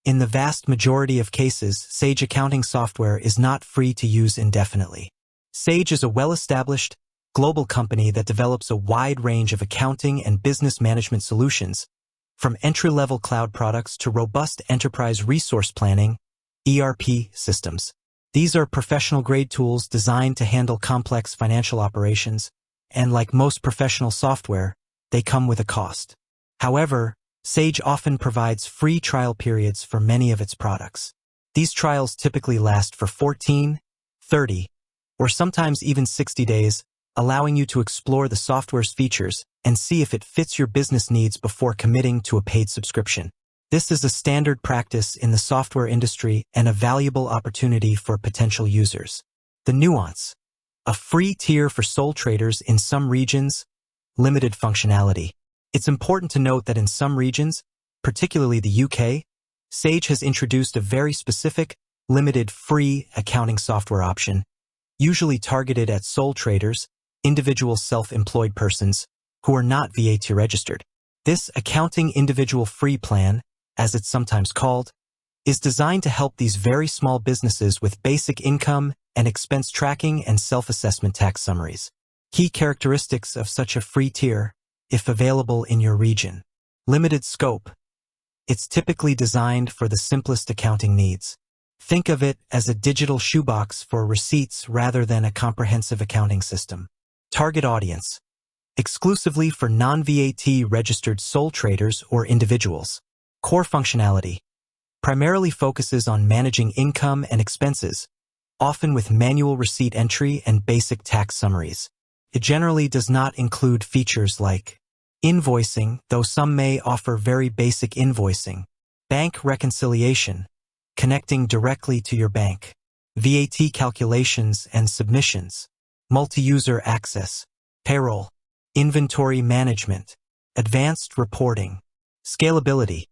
In the vast majority of cases, Sage accounting software is not free to use indefinitely. Sage is a well-established, global company that develops a wide range of accounting and business management solutions, from entry-level cloud products to robust enterprise resource planning, ERP systems. These are professional-grade tools designed to handle complex financial operations, and like most professional software, they come with a cost. However, Sage often provides free trial periods for many of its products. These trials typically last for 14, 30, or sometimes even 60 days, allowing you to explore the software's features and see if it fits your business needs before committing to a paid subscription. This is a standard practice in the software industry and a valuable opportunity for potential users. The nuance: a free tier for sole traders in some regions, limited functionality. It's important to note that in some regions, particularly the UK, Sage has introduced a very specific, limited free accounting software option, usually targeted at sole traders, individual self-employed persons, who are not VAT registered. This accounting individual free plan, as it's sometimes called, is designed to help these very small businesses with basic income and expense tracking and self-assessment tax summaries. Key characteristics of such a free tier, if available in your region. Limited scope. It's typically designed for the simplest accounting needs. Think of it as a digital shoebox for receipts rather than a comprehensive accounting system. Target audience: exclusively for non-VAT registered sole traders or individuals. Core functionality: primarily focuses on managing income and expenses, often with manual receipt entry and basic tax summaries. It generally does not include features like invoicing, though some may offer very basic invoicing, bank reconciliation, connecting directly to your bank, VAT calculations and submissions, multi-user access, payroll, inventory management, advanced reporting. Scalability: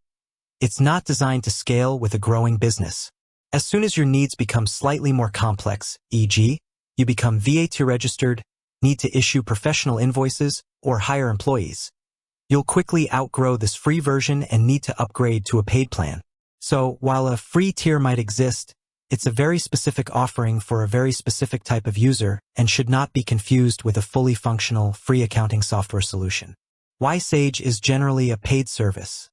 it's not designed to scale with a growing business. As soon as your needs become slightly more complex, e.g., you become VAT registered, need to issue professional invoices, or hire employees, you'll quickly outgrow this free version and need to upgrade to a paid plan. So, while a free tier might exist, it's a very specific offering for a very specific type of user and should not be confused with a fully functional, free accounting software solution. Why Sage is generally a paid service.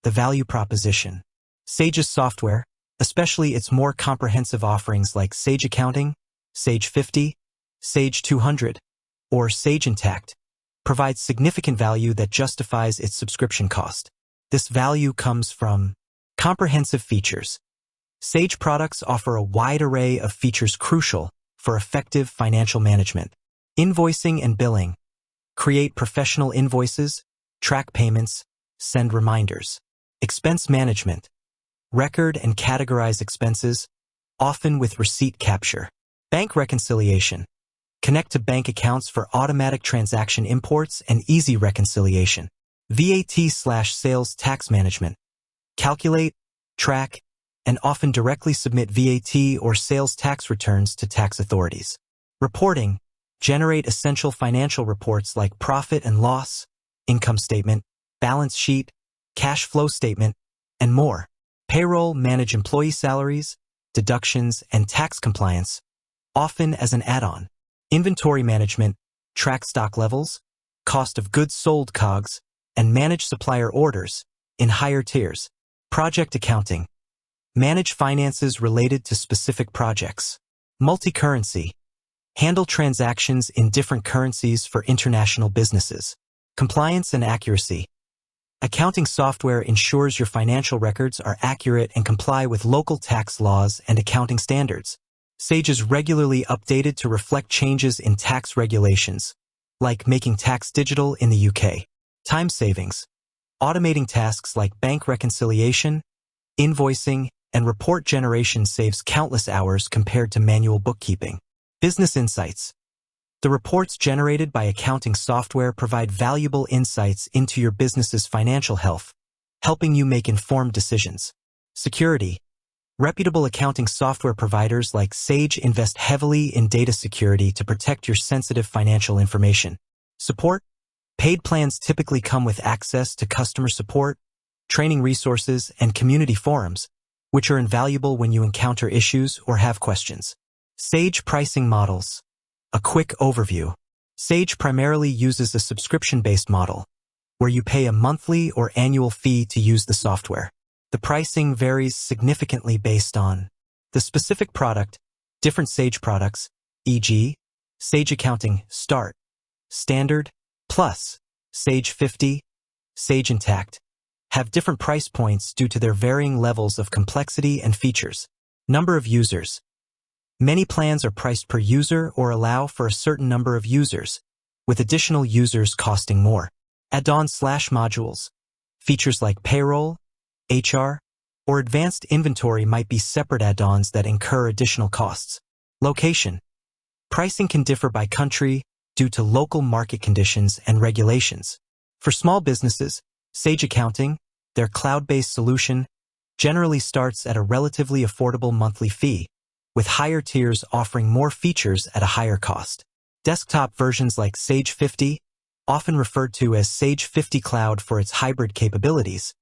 The value proposition. Sage's software, especially its more comprehensive offerings like Sage Accounting, Sage 50, Sage 200, or Sage Intact, provides significant value that justifies its subscription cost. This value comes from comprehensive features. Sage products offer a wide array of features crucial for effective financial management. Invoicing and billing. Create professional invoices, track payments, send reminders. Expense management. Record and categorize expenses, often with receipt capture. Bank reconciliation. Connect to bank accounts for automatic transaction imports and easy reconciliation. VAT/sales tax management. Calculate, track, and often directly submit VAT or sales tax returns to tax authorities. Reporting. Generate essential financial reports like profit and loss, income statement, balance sheet, cash flow statement, and more. Payroll. Manage employee salaries, deductions, and tax compliance, often as an add-on. Inventory management. Track stock levels, cost of goods sold COGS, and manage supplier orders in higher tiers. Project accounting. Manage finances related to specific projects. Multi-currency. Handle transactions in different currencies for international businesses. Compliance and accuracy. Accounting software ensures your financial records are accurate and comply with local tax laws and accounting standards. Sage is regularly updated to reflect changes in tax regulations, like making tax digital in the UK. Time savings. Automating tasks like bank reconciliation, invoicing, and report generation saves countless hours compared to manual bookkeeping. Business insights. The reports generated by accounting software provide valuable insights into your business's financial health, helping you make informed decisions. Security. Reputable accounting software providers like Sage invest heavily in data security to protect your sensitive financial information. Support. Paid plans typically come with access to customer support, training resources, and community forums, which are invaluable when you encounter issues or have questions. Sage pricing models. A quick overview. Sage primarily uses a subscription-based model, where you pay a monthly or annual fee to use the software. The pricing varies significantly based on the specific product. Different Sage products, e.g., Sage Accounting Start, Standard, Plus, Sage 50, Sage Intact, have different price points due to their varying levels of complexity and features. Number of users. Many plans are priced per user or allow for a certain number of users, with additional users costing more. Add-ons/modules. Features like payroll, HR, or advanced inventory might be separate add-ons that incur additional costs. Location. Pricing can differ by country due to local market conditions and regulations. For small businesses, Sage Accounting, their cloud-based solution, generally starts at a relatively affordable monthly fee, with higher tiers offering more features at a higher cost. Desktop versions like Sage 50, often referred to as Sage 50 Cloud for its hybrid capabilities,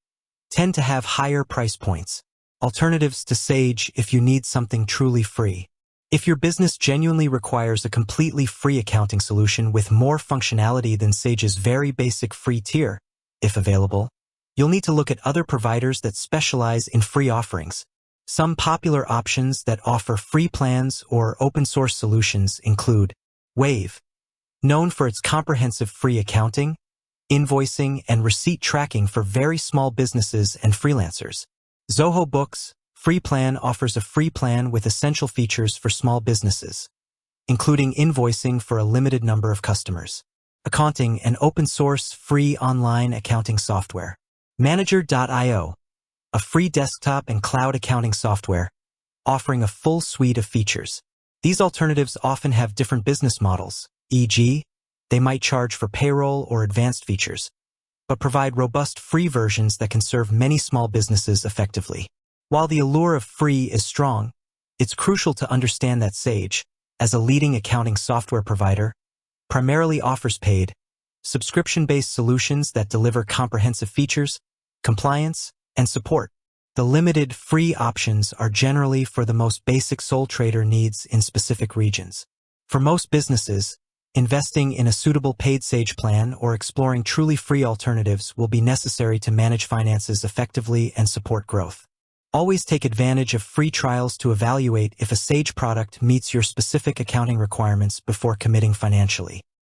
tend to have higher price points. Alternatives to Sage if you need something truly free. If your business genuinely requires a completely free accounting solution with more functionality than Sage's very basic free tier, if available, you'll need to look at other providers that specialize in free offerings. Some popular options that offer free plans or open-source solutions include Wave, known for its comprehensive free accounting, invoicing, and receipt tracking for very small businesses and freelancers. Zoho Books Free Plan offers a free plan with essential features for small businesses, including invoicing for a limited number of customers. Accounting and open-source free online accounting software. Manager.io, a free desktop and cloud accounting software, offering a full suite of features. These alternatives often have different business models, e.g., they might charge for payroll or advanced features, but provide robust free versions that can serve many small businesses effectively. While the allure of free is strong, it's crucial to understand that Sage, as a leading accounting software provider, primarily offers paid, subscription-based solutions that deliver comprehensive features, compliance, and support. The limited free options are generally for the most basic sole trader needs in specific regions. For most businesses, investing in a suitable paid Sage plan or exploring truly free alternatives will be necessary to manage finances effectively and support growth. Always take advantage of free trials to evaluate if a Sage product meets your specific accounting requirements before committing financially.